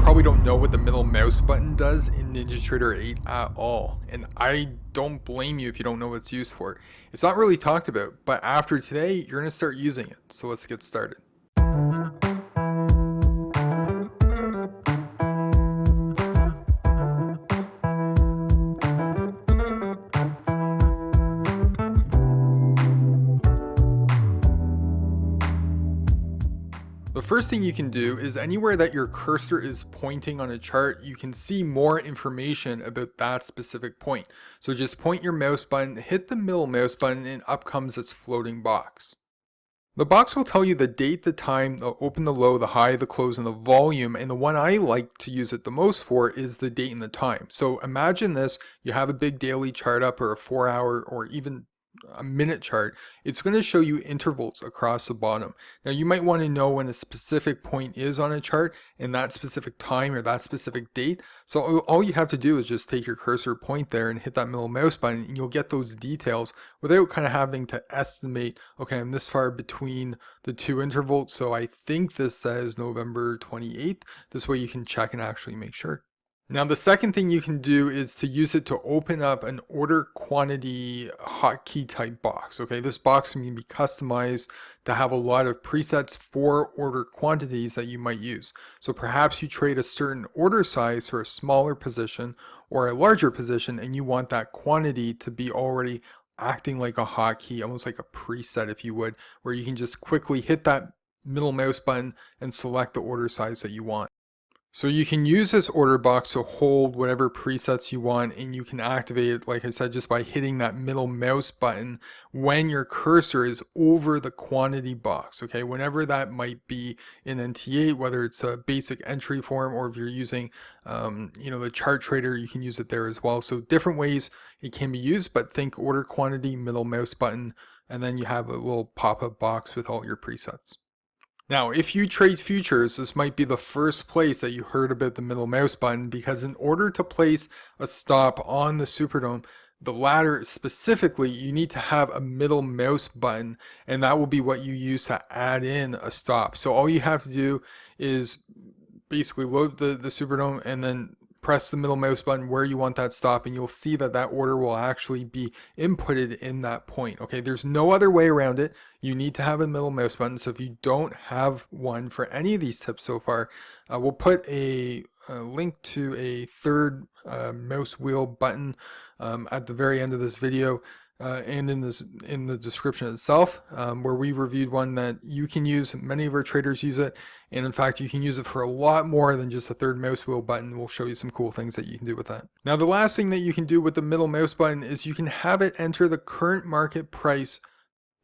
probably don't know what the middle mouse button does in NinjaTrader 8 at all, and I don't blame you if you don't know what it's used for. It's not really talked about, but after today, you're going to start using it. So let's get started. The first thing you can do is anywhere that your cursor is pointing on a chart, you can see more information about that specific point. So just point your mouse button, hit the middle mouse button, and up comes this floating box. The box will tell you the date, the time, the open, the low, the high, the close, and the volume. And the one I like to use it the most for is the date and the time. So imagine this, you have a big daily chart up or a 4-hour or even a minute chart. It's going to show you intervals across the bottom. Now you might want to know when a specific point is on a chart and that specific time or that specific date. So all you have to do is just take your cursor, point there, and hit that middle mouse button, and you'll get those details without kind of having to estimate, okay, I'm this far between the two intervals, so I think this says November 28th. This way you can check and actually make sure. Now the second thing you can do is to use it to open up an order quantity hotkey type box. Okay, this box can be customized to have a lot of presets for order quantities that you might use. So perhaps you trade a certain order size for a smaller position or a larger position, and you want that quantity to be already acting like a hotkey, almost like a preset if you would, where you can just quickly hit that middle mouse button and select the order size that you want. So you can use this order box to hold whatever presets you want, and you can activate it, like I said, just by hitting that middle mouse button when your cursor is over the quantity box. Okay, whenever that might be in NT8, whether it's a basic entry form or if you're using the chart trader, you can use it there as well. So different ways it can be used, but think order quantity, middle mouse button, and then you have a little pop-up box with all your presets. Now, if you trade futures, this might be the first place that you heard about the middle mouse button, because in order to place a stop on the Superdome, the ladder specifically, you need to have a middle mouse button, and that will be what you use to add in a stop. So all you have to do is basically load the Superdome and then press the middle mouse button where you want that stop, and you'll see that that order will actually be inputted in that point. Okay, there's no other way around it. You need to have a middle mouse button. So if you don't have one for any of these tips so far, we'll put a link to a third mouse wheel button at the very end of this video. And in the description itself, where we reviewed one that you can use. Many of our traders use it, and in fact you can use it for a lot more than just a third mouse wheel button. We'll show you some cool things that you can do with that. Now the last thing that you can do with the middle mouse button is you can have it enter the current market price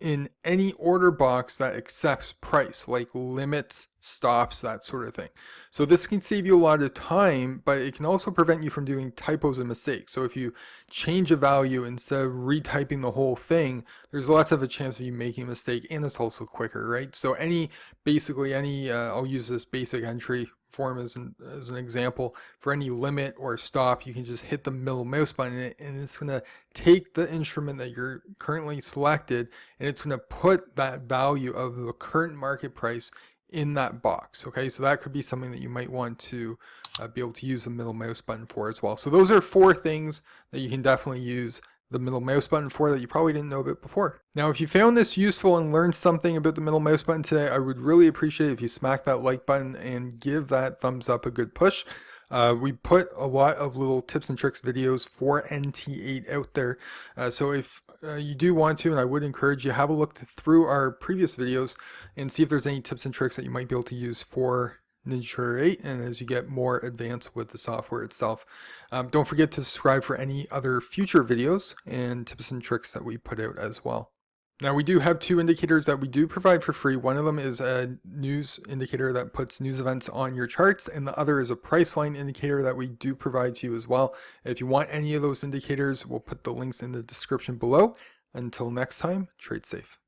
in any order box that accepts price, like limits, stops, that sort of thing. So this can save you a lot of time, but it can also prevent you from doing typos and mistakes. So if you change a value instead of retyping the whole thing, there's lots of a chance of you making a mistake, and it's also quicker, right? So basically any I'll use this basic entry form as an example. For any limit or stop, you can just hit the middle mouse button, and it's going to take the instrument that you're currently selected, and it's going to put that value of the current market price in that box. Okay, so that could be something that you might want to be able to use the middle mouse button for as well. So those are 4 things that you can definitely use the middle mouse button for that you probably didn't know about before. Now, if you found this useful and learned something about the middle mouse button today, I would really appreciate it if you smack that like button and give that thumbs up a good push. We put a lot of little tips and tricks videos for NT8 out there. So if you do want to, and I would encourage you, have a look through our previous videos and see if there's any tips and tricks that you might be able to use for NinjaTrader 8, and as you get more advanced with the software itself. Don't forget to subscribe for any other future videos and tips and tricks that we put out as well. Now we do have 2 indicators that we do provide for free. One of them is a news indicator that puts news events on your charts, and the other is a Priceline indicator that we do provide to you as well. If you want any of those indicators, we'll put the links in the description below. Until next time, trade safe.